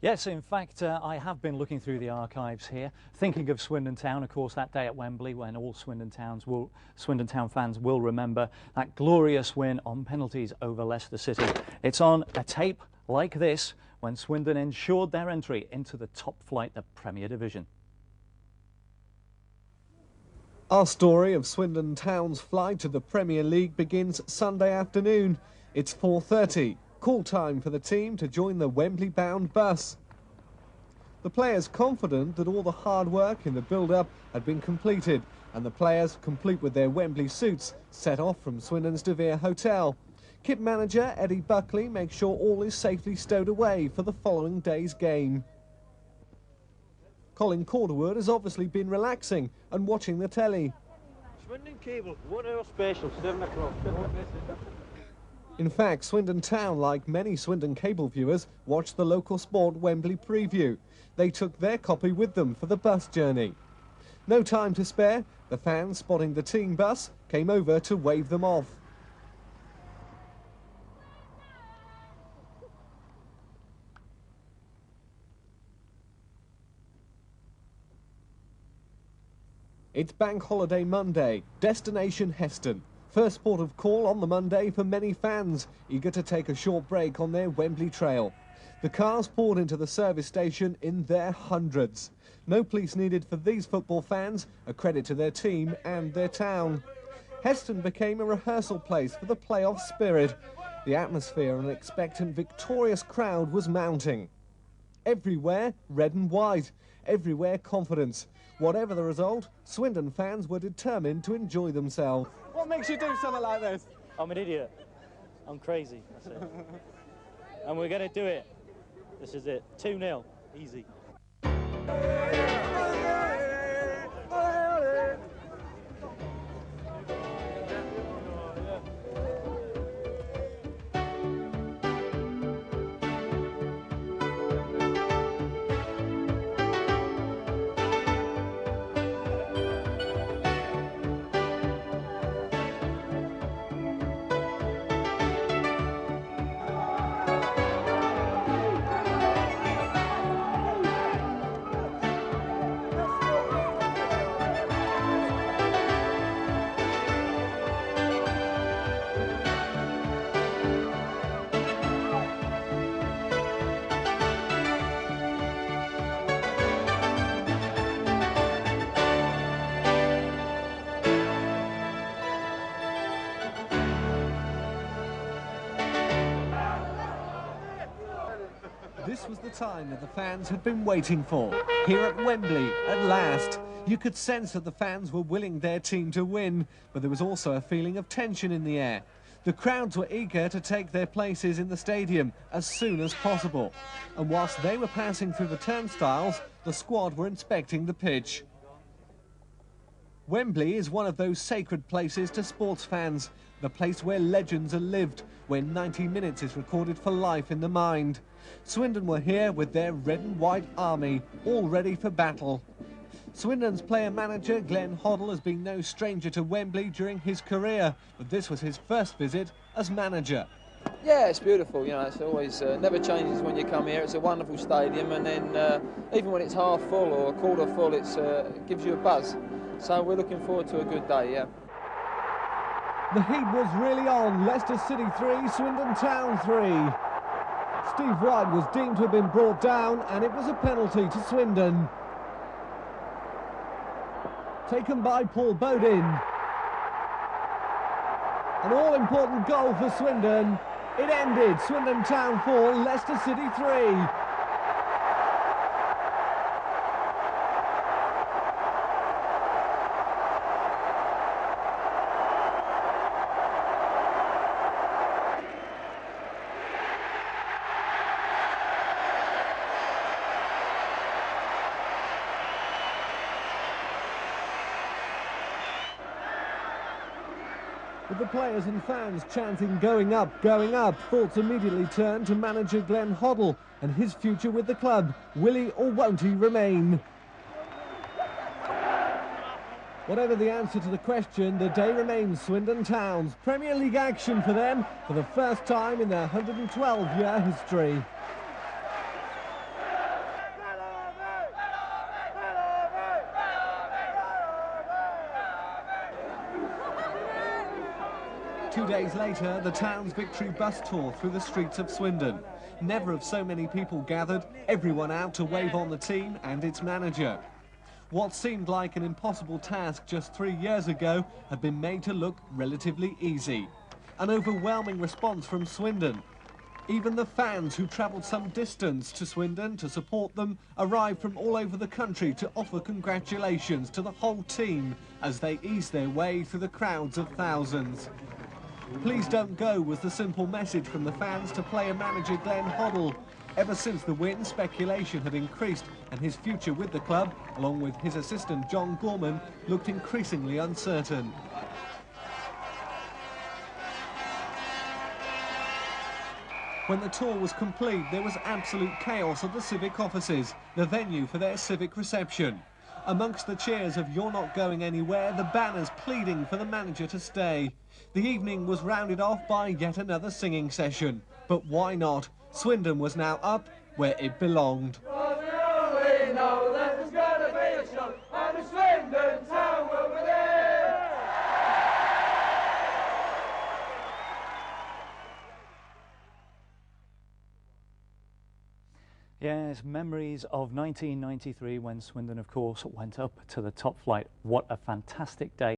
Yes, in fact, I have been looking through the archives here, thinking of Swindon Town, of course, that day at Wembley when all Swindon Town fans will remember that glorious win on penalties over Leicester City. It's on a tape like this when Swindon ensured their entry into the top flight, the Premier Division. Our story of Swindon Town's flight to the Premier League begins Sunday afternoon. It's 4:30. Call time for the team to join the Wembley-bound bus. The players confident that all the hard work in the build-up had been completed, and the players, complete with their Wembley suits, set off from Swindon's De Vere Hotel. Kit manager Eddie Buckley makes sure all is safely stowed away for the following day's game. Colin Calderwood has obviously been relaxing and watching the telly. Swindon Cable, 1 hour special, 7 o'clock. In fact, Swindon Town, like many Swindon Cable viewers, watched the local sport Wembley preview. They took their copy with them for the bus journey. No time to spare, the fans, spotting the team bus, came over to wave them off. It's Bank Holiday Monday, destination Heston. First port of call on the Monday for many fans, eager to take a short break on their Wembley trail. The cars poured into the service station in their hundreds. No police needed for these football fans, a credit to their team and their town. Heston became a rehearsal place for the playoff spirit. The atmosphere and an expectant, victorious crowd was mounting. Everywhere, red and white. Everywhere, confidence. Whatever the result, Swindon fans were determined to enjoy themselves. What makes you do something like this? I'm an idiot. I'm crazy, that's it. And we're going to do it. This is it. 2-0. Easy. This was the time that the fans had been waiting for. Here at Wembley, at last. You could sense that the fans were willing their team to win, but there was also a feeling of tension in the air. The crowds were eager to take their places in the stadium as soon as possible. And whilst they were passing through the turnstiles, the squad were inspecting the pitch. Wembley is one of those sacred places to sports fans, the place where legends are lived, where 90 minutes is recorded for life in the mind. Swindon were here with their red and white army, all ready for battle. Swindon's player-manager Glenn Hoddle has been no stranger to Wembley during his career, but this was his first visit as manager. Yeah, it's beautiful, you know, it's always, never changes when you come here. It's a wonderful stadium, and then even when it's half full or a quarter full, it gives you a buzz. So we're looking forward to a good day, yeah. The heat was really on. Leicester City 3, Swindon Town 3. Steve White was deemed to have been brought down, and it was a penalty to Swindon. Taken by Paul Bodin. An all-important goal for Swindon. It ended Swindon Town 4, Leicester City 3. With the players and fans chanting going up, thoughts immediately turned to manager Glenn Hoddle and his future with the club. Will he or won't he remain? Whatever the answer to the question, the day remains Swindon Town's. Premier League action for them for the first time in their 112-year history. 2 days later, the town's victory bus tore through the streets of Swindon. Never have so many people gathered, everyone out to wave on the team and its manager. What seemed like an impossible task just 3 years ago had been made to look relatively easy. An overwhelming response from Swindon. Even the fans who travelled some distance to Swindon to support them arrived from all over the country to offer congratulations to the whole team as they eased their way through the crowds of thousands. Please don't go was the simple message from the fans to player manager Glenn Hoddle. Ever since the win, speculation had increased and his future with the club, along with his assistant John Gorman, looked increasingly uncertain. When the tour was complete, there was absolute chaos at the civic offices, the venue for their civic reception. Amongst the cheers of "You're not going anywhere," the banners pleading for the manager to stay. The evening was rounded off by yet another singing session. But why not? Swindon was now up where it belonged. Yes, memories of 1993 when Swindon, of course, went up to the top flight. What a fantastic day.